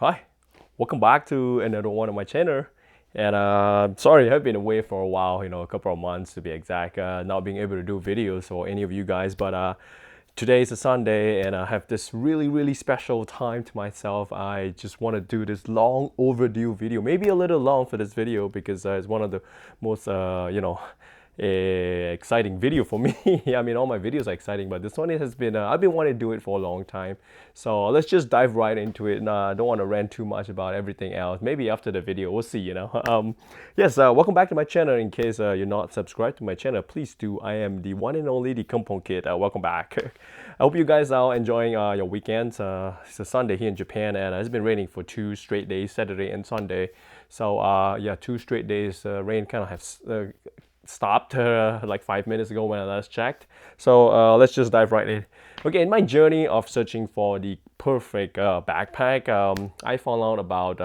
Hi, welcome back to another one of my channel. And sorry, I've been away for a while, a couple of months to be exact, not being able to do videos for any of you guys. But today is a Sunday, and I have this really, really special time to myself. I just want to do this long overdue video, maybe a little long for this video because it's one of the most, exciting video for me. I mean, all my videos are exciting, but this one has been, I've been wanting to do it for a long time. So let's just dive right into it. I don't want to rant too much about everything else. Maybe after the video, we'll see, Yes, welcome back to my channel. In case you're not subscribed to my channel, please do. I am the one and only, the Kampong Kid. Welcome back. I hope you guys are enjoying your weekends. It's a Sunday here in Japan, and it's been raining for 2 straight days, Saturday and Sunday. So yeah, 2 straight days. Rain kind of has stopped like 5 minutes ago when I last checked. So let's just dive right in. Okay, in my journey of searching for the perfect backpack, I found out about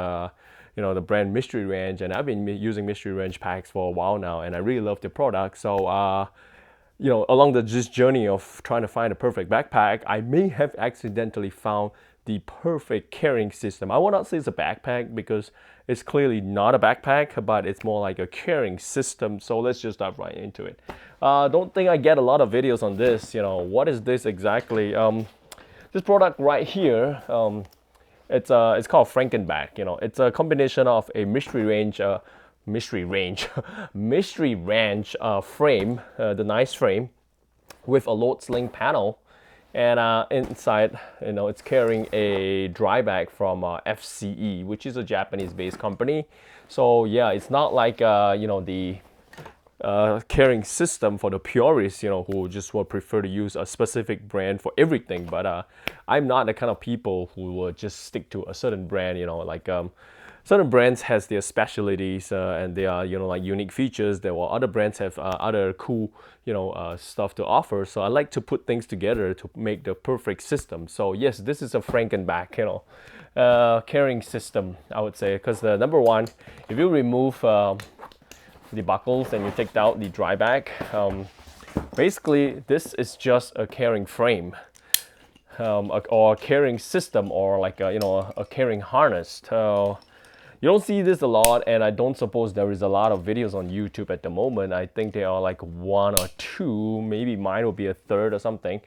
the brand Mystery Ranch, and I've been using Mystery Ranch packs for a while now, and I really love the product. So along this journey of trying to find a perfect backpack, I may have accidentally found the perfect carrying system. I will not say it's a backpack because it's clearly not a backpack, but it's more like a carrying system. So let's just dive right into it. Don't think I get a lot of videos on this. What is this exactly? This product right here, it's called Frankenback. It's a combination of a mystery ranch frame, the nice frame, with a load sling panel, and inside, it's carrying a dry bag from FCE, which is a Japanese-based company. So yeah, it's not like the carrying system for the purists, who just will prefer to use a specific brand for everything. But I'm not the kind of people who will just stick to a certain brand, like certain brands has their specialties and they are like unique features. There while other brands have other cool stuff to offer. So I like to put things together to make the perfect system. So yes, this is a Frankenback carrying system, I would say, because the number one, if you remove the buckles and you take out the dry bag, basically this is just a carrying frame, or a carrying system, or like a carrying harness. You don't see this a lot, and I don't suppose there is a lot of videos on YouTube at the moment. I think there are like one or two, maybe mine will be a third or something.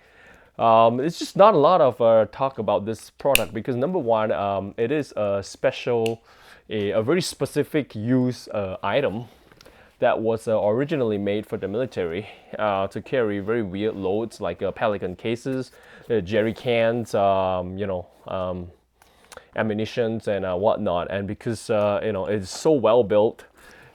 It's just not a lot of talk about this product because number one, it is a special, a very specific use item that was originally made for the military to carry very weird loads like Pelican cases, jerry cans, ammunitions and whatnot. And because it's so well built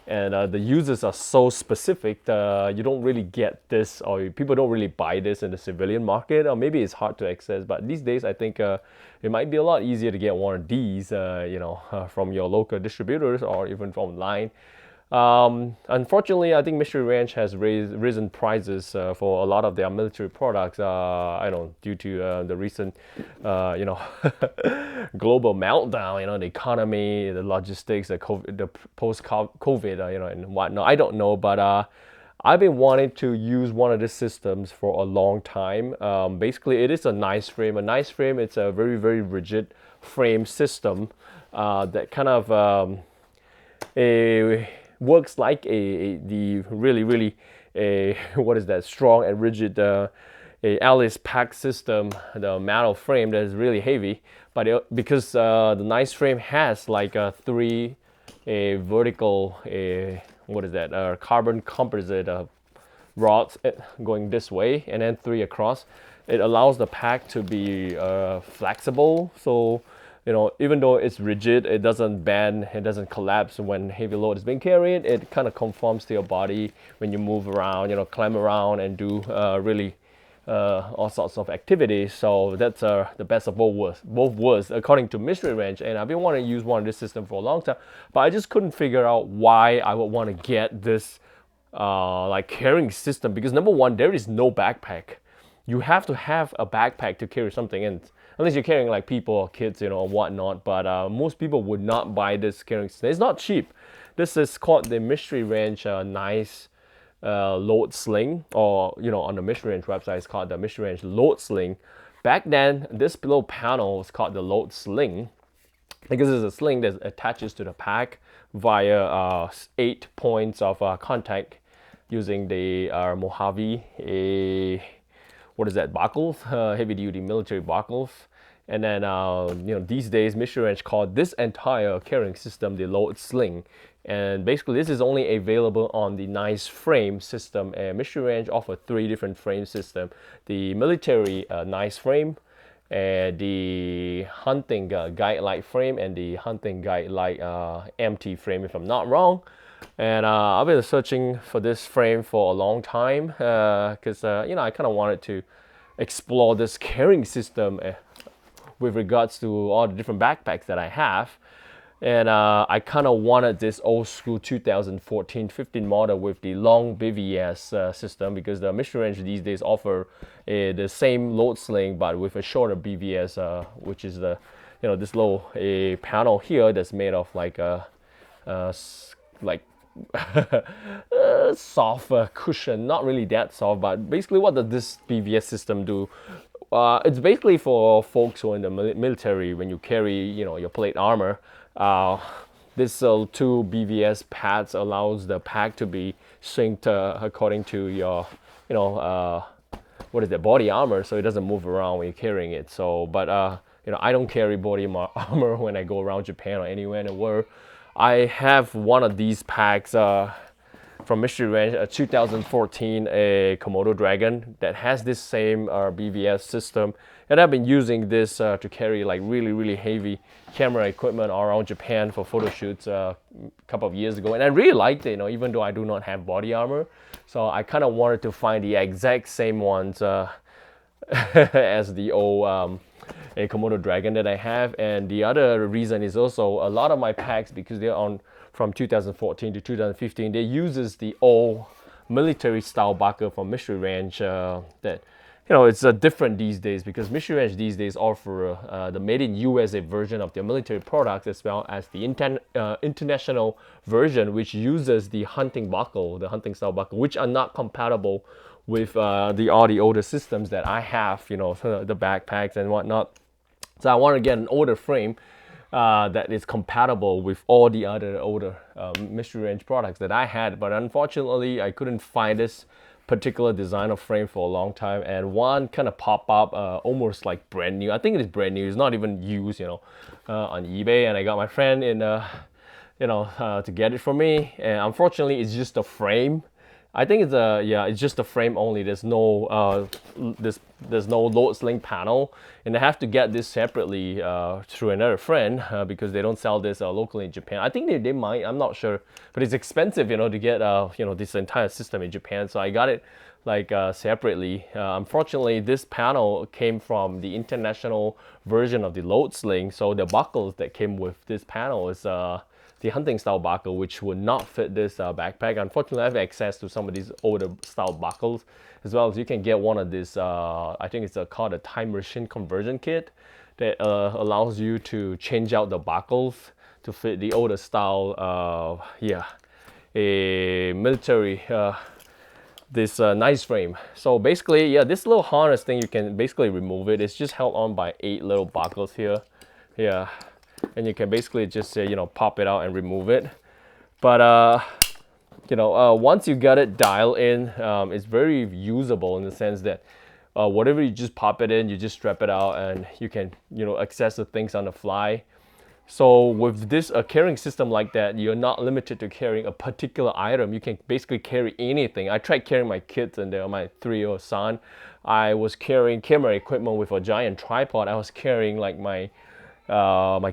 and the uses are so specific, you don't really get this, or people don't really buy this in the civilian market, or maybe it's hard to access. But these days, I think it might be a lot easier to get one of these, from your local distributors or even from online. Unfortunately, I think Mystery Ranch has risen prices for a lot of their military products. I don't know, due to the recent, global meltdown. The economy, the logistics, the post-COVID, and whatnot. I don't know, but I've been wanting to use one of these systems for a long time. Basically, it is a nice frame. A nice frame. It's a very, very rigid frame system that kind of works like the really, really what is that, strong and rigid a Alice pack system, the metal frame that is really heavy. But because the nice frame has like three vertical what is that, carbon composite rods going this way, and then three across, it allows the pack to be flexible. So even though it's rigid, it doesn't bend, it doesn't collapse when heavy load is being carried. It kind of conforms to your body when you move around, climb around and do really all sorts of activities. So that's the best of both worlds, according to Mystery Ranch. And I've been wanting to use one of this system for a long time, but I just couldn't figure out why I would want to get this like carrying system, because number one, there is no backpack. You have to have a backpack to carry something in, unless you're carrying like people or kids, or whatnot. But most people would not buy this carrying system. It's not cheap. This is called the Mystery Ranch Nice load sling, or on the Mystery Ranch website, it's called the Mystery Ranch load sling. Back then, this below panel was called the load sling. because it's a sling that attaches to the pack via 8 points of contact using the Mojave what is that, buckles, heavy duty military buckles. And then these days Mystery Ranch called this entire carrying system the load sling. And basically this is only available on the nice frame system, and Mystery Ranch offers 3 different frame systems: the military nice frame, the hunting guide light frame, and the hunting guide light empty frame, if I'm not wrong. And I've been searching for this frame for a long time because I kind of wanted to explore this carrying system with regards to all the different backpacks that I have. And I kind of wanted this old school 2014-15 model with the long BVS system, because the Mystery Ranch these days offer the same load sling but with a shorter BVS, which is the this little panel here that's made of like soft cushion. Not really that soft, but basically what does this BVS system do? It's basically for folks who are in the military. When you carry your plate armor, this 2 BVS pads allows the pack to be synced according to your what is that, body armor, so it doesn't move around when you're carrying it. So but I don't carry body armor when I go around Japan or anywhere in the world. I have one of these packs from Mystery Ranch, a 2014 Komodo Dragon that has this same BVS system, and I've been using this to carry like really heavy camera equipment around Japan for photo shoots a couple of years ago, and I really liked it, even though I do not have body armor. So I kind of wanted to find the exact same ones as the old a Komodo Dragon that I have. And the other reason is also a lot of my packs, because they're on from 2014 to 2015, they uses the old military style buckle from Mystery Ranch that it's different these days, because Mystery Ranch these days offer the made in USA version of their military products, as well as the international version, which uses the hunting buckle, the hunting style buckle, which are not compatible with all the older systems that I have, the backpacks and whatnot. So I want to get an older frame that is compatible with all the other older Mystery Ranch products that I had, but unfortunately I couldn't find this particular design of frame for a long time, and one kind of pop up almost like brand new. I think it is brand new, it's not even used, on eBay, and I got my friend in to get it for me, and unfortunately it's just a frame. I think it's just a frame only. There's no there's no load sling panel, and I have to get this separately through another friend because they don't sell this locally in Japan. I think they might, I'm not sure, but it's expensive, to get this entire system in Japan. So I got it like separately. Unfortunately, this panel came from the international version of the load sling, so the buckles that came with this panel is the hunting style buckle, which would not fit this backpack. Unfortunately, I have access to some of these older style buckles, as well as you can get one of this, I think it's called a time machine conversion kit, that allows you to change out the buckles to fit the older style, a military, this nice frame. So basically, this little harness thing, you can basically remove it. It's just held on by 8 little buckles here. And you can basically just pop it out and remove it. But once you got it dialed in, it's very usable in the sense that whatever you just pop it in, you just strap it out, and you can access the things on the fly. So with this carrying system like that, you're not limited to carrying a particular item. You can basically carry anything. I tried carrying my kids and my 3-year-old son. I was carrying camera equipment with a giant tripod. I was carrying like my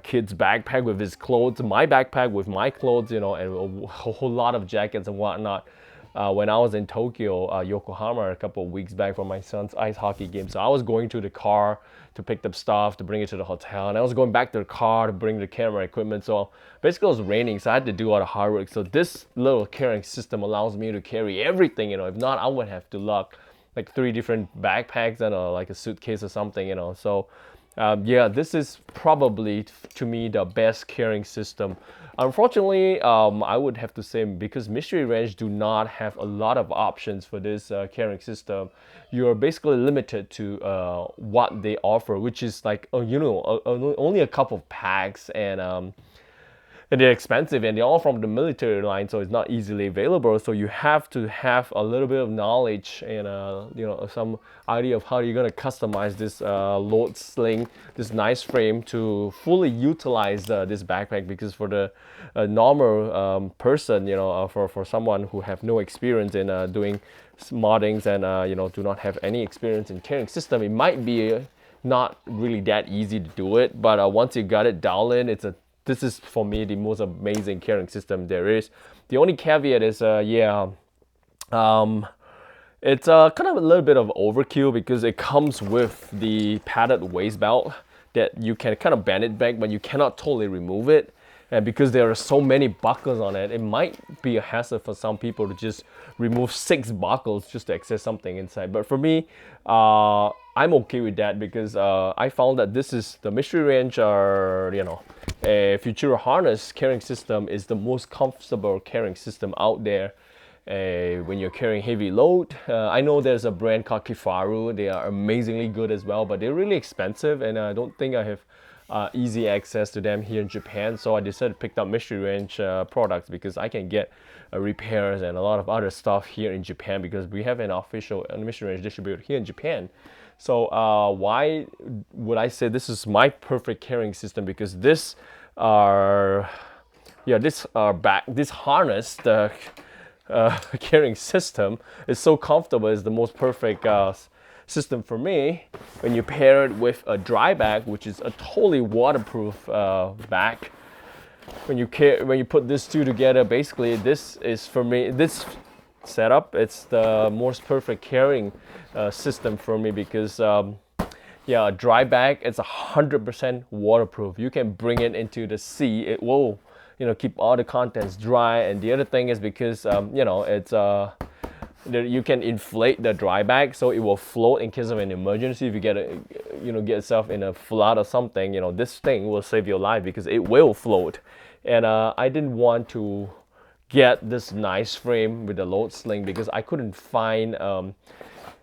kid's backpack with his clothes, my backpack with my clothes, and a whole lot of jackets and whatnot. When I was in Tokyo, Yokohama, a couple of weeks back for my son's ice hockey game. So I was going to the car to pick up stuff, to bring it to the hotel, and I was going back to the car to bring the camera equipment. So basically it was raining, so I had to do all the hard work. So this little carrying system allows me to carry everything, if not, I would have to lug like 3 different backpacks and like a suitcase or something, So Yeah, this is probably to me the best carrying system. Unfortunately, I would have to say because Mystery Ranch do not have a lot of options for this carrying system, you're basically limited to what they offer, which is like only a couple of packs, and they're expensive, and they're all from the military line, so it's not easily available. So you have to have a little bit of knowledge and some idea of how you're gonna customize this load sling, this nice frame to fully utilize this backpack. Because for the normal person, for someone who have no experience in doing moddings and do not have any experience in carrying system, it might be not really that easy to do it. But once you got it dialed in, this is for me the most amazing carrying system there is. The only caveat is, it's kind of a little bit of overkill because it comes with the padded waist belt that you can kind of bend it back, but you cannot totally remove it. And because there are so many buckles on it, it might be a hassle for some people to just remove 6 buckles just to access something inside. But for me, I'm okay with that because I found that this is the Mystery Ranch, or a Futuro harness carrying system is the most comfortable carrying system out there. When you're carrying heavy load, I know there's a brand called Kifaru. They are amazingly good as well, but they're really expensive, and I don't think I have easy access to them here in Japan. So I decided to pick up Mystery Ranch products because I can get repairs and a lot of other stuff here in Japan because we have an official Mystery Ranch distributor here in Japan. So why would I say this is my perfect carrying system? Because this harness, the carrying system is so comfortable. It's the most perfect system for me. When you pair it with a dry bag, which is a totally waterproof bag, when you put these two together, basically this is for me, this setup, it's the most perfect carrying system for me because a dry bag, it's 100% waterproof. You can bring it into the sea, it will keep all the contents dry. And the other thing is because it's you can inflate the dry bag so it will float in case of an emergency. If you get yourself in a flood or something, this thing will save your life because it will float. And I didn't want to get this nice frame with the load sling because I couldn't find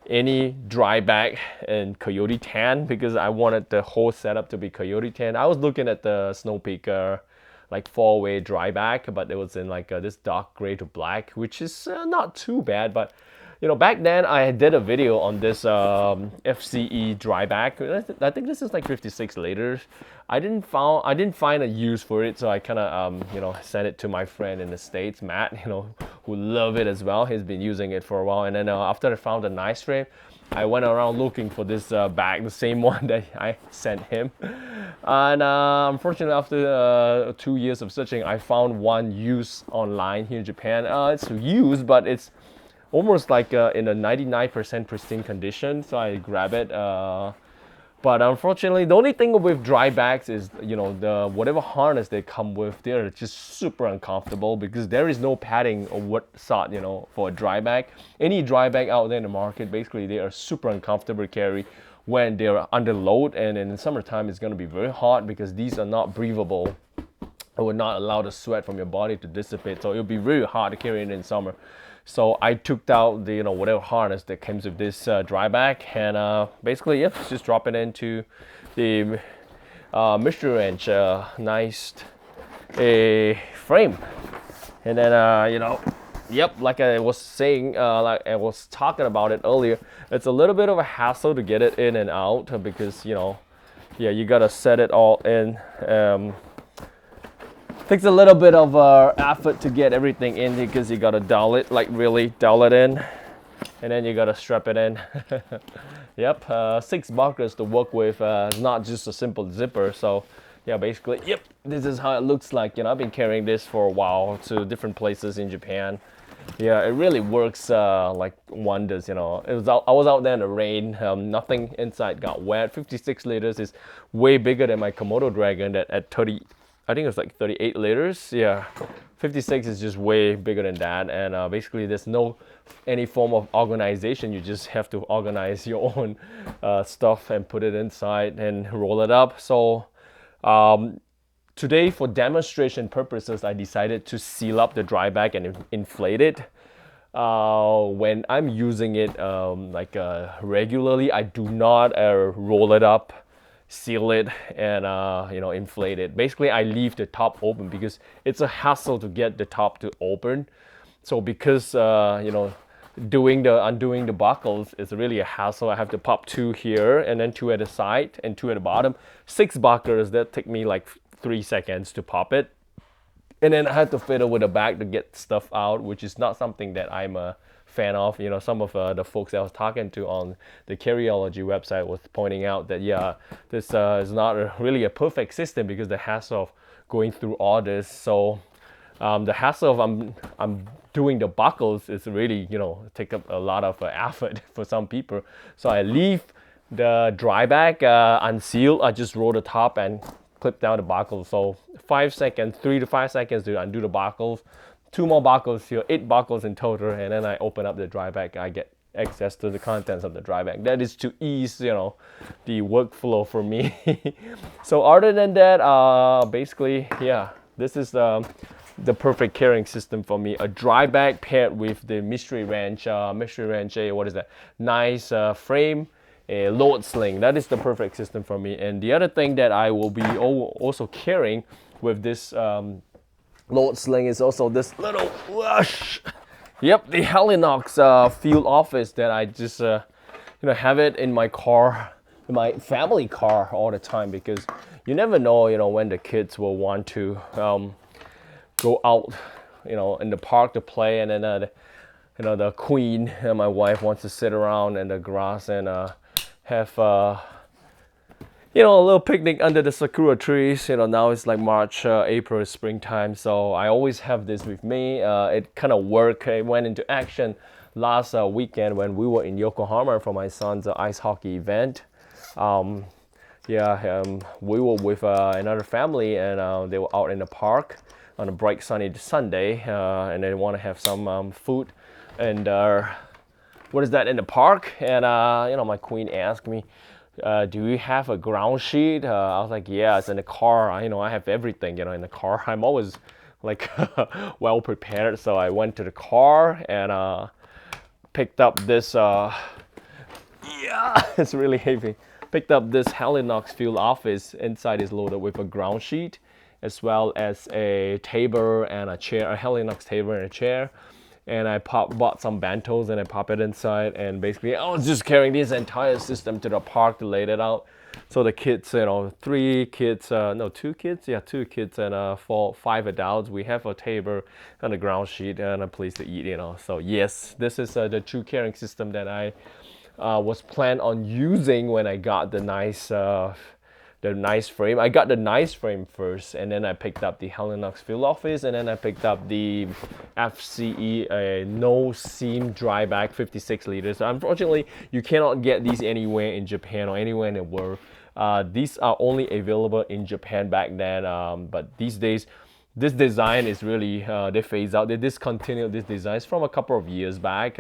any dry bag in Coyote tan because I wanted the whole setup to be Coyote tan. I was looking at the Snowpeaker like 4-way dry bag, but it was in like this dark gray to black, which is not too bad. But back then I did a video on this FCE dry bag. I think this is like 56 liters. I didn't find a use for it, so I kind of sent it to my friend in the States, Matt, who love it as well. He's been using it for a while, and then after I found a nice frame, I went around looking for this bag, the same one that I sent him. And unfortunately, after 2 years of searching, I found one used online here in Japan. It's used, but it's almost like in a 99% pristine condition, so I grab it. But unfortunately, the only thing with dry bags is, the whatever harness they come with, they're just super uncomfortable because there is no padding or what sort, for a dry bag. Any dry bag out there in the market, basically they are super uncomfortable to carry when they're under load. And in the summertime, it's going to be very hot because these are not breathable. It would not allow the sweat from your body to dissipate, so it'll be really hard to carry it in summer. So I took out the whatever harness that comes with this dry bag, and basically just drop it into the Mystery Ranch nice frame, and then like I was saying, like I was talking about it earlier, it's a little bit of a hassle to get it in and out because you gotta set it all in. Takes a little bit of effort to get everything in because you gotta really dial it in, and then you gotta strap it in. Yep, 6 buckles to work with. It's not just a simple zipper. So yeah, basically, yep, this is how it looks like. I've been carrying this for a while to different places in Japan. Yeah, it really works like wonders. I was out there in the rain. Nothing inside got wet. 56 liters is way bigger than my Komodo Dragon that at 30 I think it's like 38 liters. Yeah, 56 is just way bigger than that. And basically, there's no any form of organization. You just have to organize your own stuff and put it inside and roll it up. So today, for demonstration purposes, I decided to seal up the dry bag and inflate it. When I'm using it regularly, I do not roll it up, seal it, and inflate it. Basically, I leave the top open because it's a hassle to get the top to open. So because undoing the buckles is really a hassle. I have to pop 2 here and then 2 at the side and 2 at the bottom. 6 buckles that take me like 3 seconds to pop it. And then I had to fiddle with a bag to get stuff out, which is not something that I'm a fan of. Some of the folks I was talking to on the Carryology website was pointing out that this is not really a perfect system because the hassle of going through all this. So the hassle of I'm doing the buckles is really take up a lot of effort for some people. So I leave the dry bag unsealed. I just roll the top and clip down the buckles. So 5 seconds, 3 to 5 seconds to undo the buckles. 2 more buckles here, 8 buckles in total, and then I open up the dry bag. I get access to the contents of the dry bag. That is to ease the workflow for me. So other than that, basically, this is the perfect carrying system for me. A dry bag paired with the Mystery Ranch, what is that? Nice frame, a load sling. That is the perfect system for me. And the other thing that I will be also carrying with this load sling is also this little rush. Yep, the Helinox field office that I just have it in my car, in my family car all the time, because you never know when the kids will want to go out in the park to play, and then the queen and my wife wants to sit around in the grass and have a little picnic under the sakura trees. Now it's like March, April, springtime, so I always have this with me. It kind of worked. It went into action last weekend when we were in Yokohama for my son's ice hockey event. We were with another family, and they were out in the park on a bright sunny Sunday, and they want to have some food and what is that in the park? And my queen asked me, do you have a ground sheet? I was like, yeah, it's in the car. I have everything in the car. I'm always like well prepared. So I went to the car and picked up this it's really heavy. Picked up this Helinox field office. Inside is loaded with a ground sheet, as well as a table and a chair, a Helinox table and a chair. And I bought some bentos and I pop it inside, and basically I was just carrying this entire system to the park to lay it out. So the kids, 2 kids and 5 adults, we have a table and a ground sheet and a place to eat, So yes, this is the true carrying system that I was planned on using when I got the nice frame. I got the nice frame first, and then I picked up the Helinox field office, and then I picked up the FCE no seam dry bag 56 liters. Unfortunately, you cannot get these anywhere in Japan or anywhere in the world. These are only available in Japan back then, but these days this design is really they phase out. They discontinued this design from a couple of years back.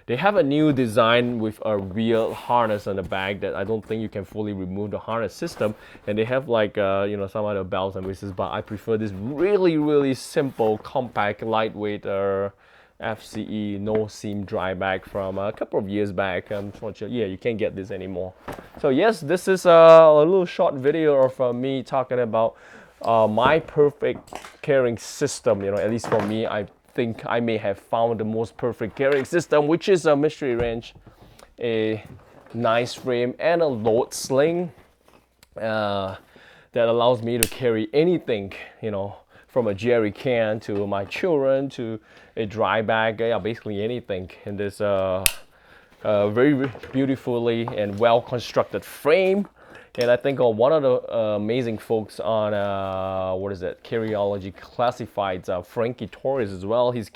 They have a new design with a real harness on the back that I don't think you can fully remove the harness system, and they have like some other bells and whistles, but I prefer this really simple, compact, lightweight FCE no seam dry bag from a couple of years back. Unfortunately, you can't get this anymore. So yes, this is a little short video of me talking about my perfect carrying system. At least for me, I think I may have found the most perfect carrying system, which is a Mystery Ranch, a nice frame, and a load sling that allows me to carry anything, from a jerry can to my children to a dry bag, basically anything in this very beautifully and well constructed frame. And I think one of the amazing folks on Carryology Classifieds, Frankie Torres as well. He's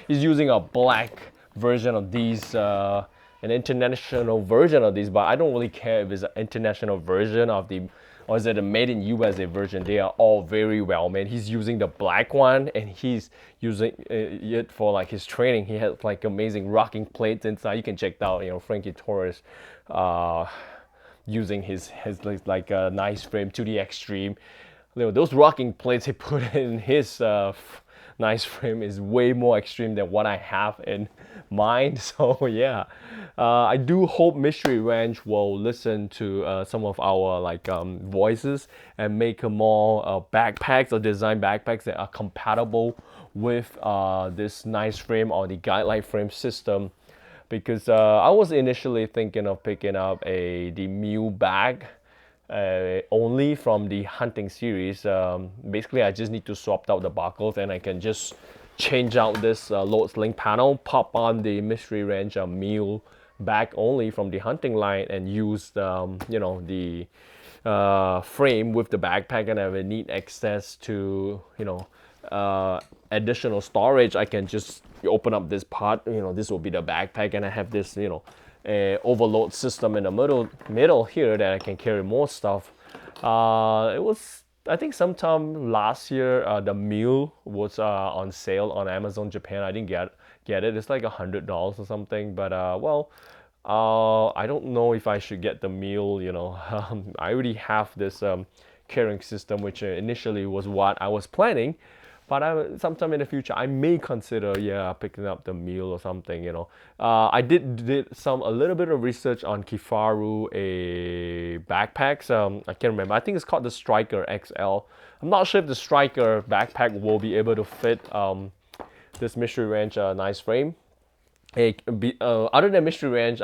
using a black version of these, an international version of these, but I don't really care if it's an international version of the or is it a made in USA version, they are all very well made. He's using the black one, and he's using it for like his training. He has like amazing rocking plates inside. You can check out, Frankie Torres using his like a nice frame to the extreme. Those rocking plates he put in his nice frame is way more extreme than what I have in mind. So yeah, I do hope Mystery Ranch will listen to some of our like voices and make a more backpacks or design backpacks that are compatible with this nice frame or the guideline frame system. Because I was initially thinking of picking up the mule bag only from the hunting series. Basically, I just need to swap out the buckles, and I can just change out this load sling panel, pop on the Mystery Ranch mule bag only from the hunting line, and use the frame with the backpack, and have a neat access to additional storage. I can just open up this part. This will be the backpack, and I have this overload system in the middle here that I can carry more stuff. It was, I think, sometime last year, the mule was on sale on Amazon Japan. I didn't get it. It's like $100 or something. But I don't know if I should get the mule. I already have this carrying system, which initially was what I was planning. But sometime in the future, I may consider, picking up the mule or something. I did a little bit of research on Kifaru backpacks. I can't remember. I think it's called the Striker XL. I'm not sure if the Striker backpack will be able to fit this Mystery Ranch nice frame. Other than Mystery Ranch,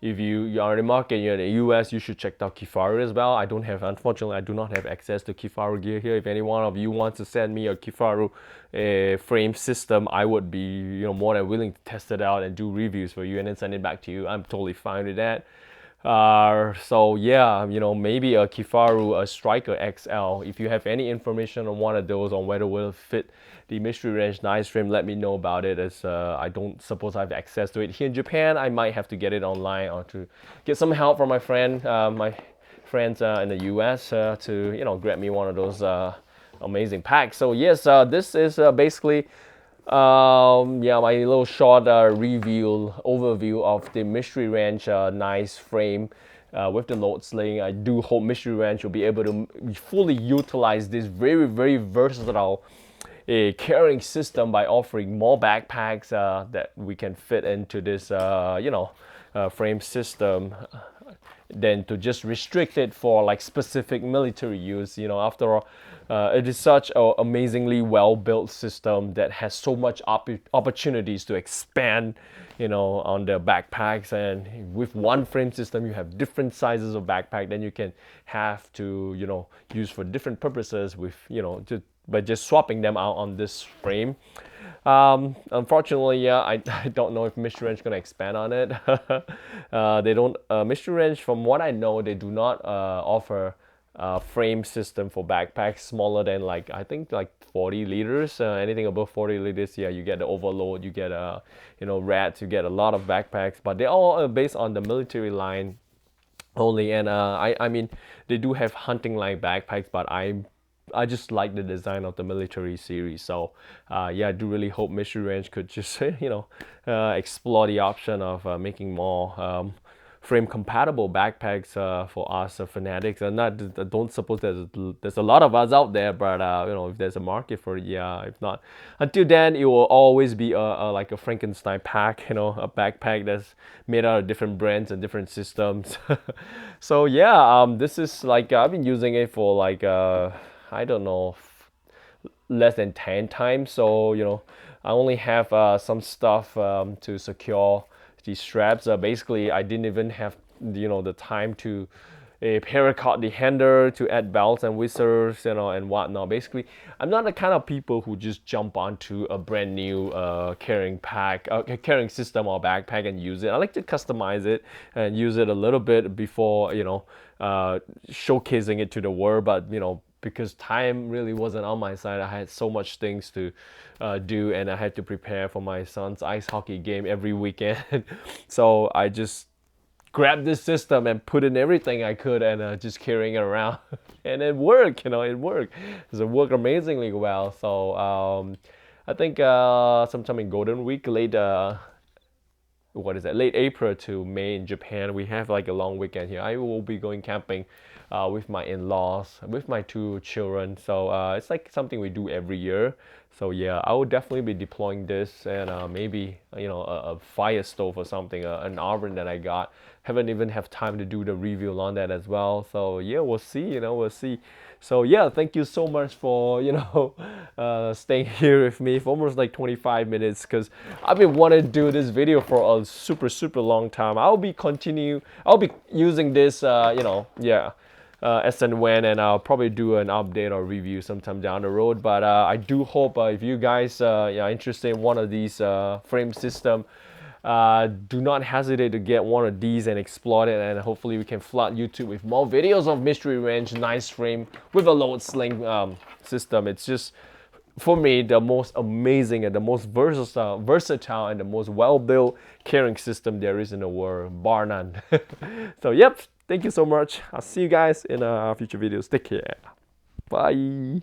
if you are in the market, you're in the US, you should check out Kifaru as well. Unfortunately, I do not have access to Kifaru gear here. If any one of you wants to send me a Kifaru frame system, I would be more than willing to test it out and do reviews for you and then send it back to you. I'm totally fine with that. So yeah, maybe a Kifaru, a Striker XL. If you have any information on one of those, on whether it will fit the Mystery Ranch nice frame, let me know about it, as I don't suppose I have access to it here in Japan. I might have to get it online, or to get some help from my friends in the US to grab me one of those amazing packs. So yes, this is basically my little short overview of the Mystery Ranch nice frame with the load sling. I do hope Mystery Ranch will be able to fully utilize this very, very versatile carrying system by offering more backpacks that we can fit into this frame system, than to just restrict it for like specific military use. After all, it is such an amazingly well-built system that has so much opportunities to expand, on the backpacks. And with one frame system, you have different sizes of backpack. Then you can have to, use for different purposes with, by just swapping them out on this frame. Unfortunately, I don't know if Mystery Ranch is going to expand on it. They don't. Mystery Ranch, from what I know, they do not offer a frame system for backpacks smaller than I think 40 liters. Anything above 40 liters, you get the overload, you get rats, you get a lot of backpacks. But they all are based on the military line only. And I mean, they do have hunting line backpacks, but I just like the design of the military series. So I do really hope Mystery Ranch could just explore the option of making more frame compatible backpacks for us fanatics. And I don't suppose there's a lot of us out there, but if there's a market for it, if not, until then, it will always be like a Frankenstein pack, a backpack that's made out of different brands and different systems. So this is I've been using it for I don't know, less than 10 times. So, I only have some stuff to secure these straps. Basically, I didn't even have, the time to paracord the handle, to add belts and whistles, and whatnot. Basically, I'm not the kind of people who just jump onto a brand new carrying system or backpack and use it. I like to customize it and use it a little bit before, showcasing it to the world. But, because time really wasn't on my side. I had so much things to do, and I had to prepare for my son's ice hockey game every weekend. So I just grabbed this system and put in everything I could and just carrying it around. And it worked, it worked. It worked amazingly well. So I think sometime in Golden Week, late April to May in Japan, we have like a long weekend here. I will be going camping with my in-laws, with my two children. So it's like something we do every year. So yeah, I will definitely be deploying this and maybe a fire stove or something, an oven that I got. Haven't even have time to do the review on that as well. So yeah, we'll see. We'll see. So yeah, thank you so much for staying here with me for almost like 25 minutes because I've been wanting to do this video for a super long time. I'll be using this as and when, and I'll probably do an update or review sometime down the road. But I do hope if you guys are interested in one of these frame system, do not hesitate to get one of these and explore it, and hopefully we can flood YouTube with more videos of Mystery Ranch nice frame with a load sling system. It's just, for me, the most amazing and the most versatile and the most well-built carrying system there is in the world, bar none. So yep, thank you so much. I'll see you guys in future videos. Take care. Bye.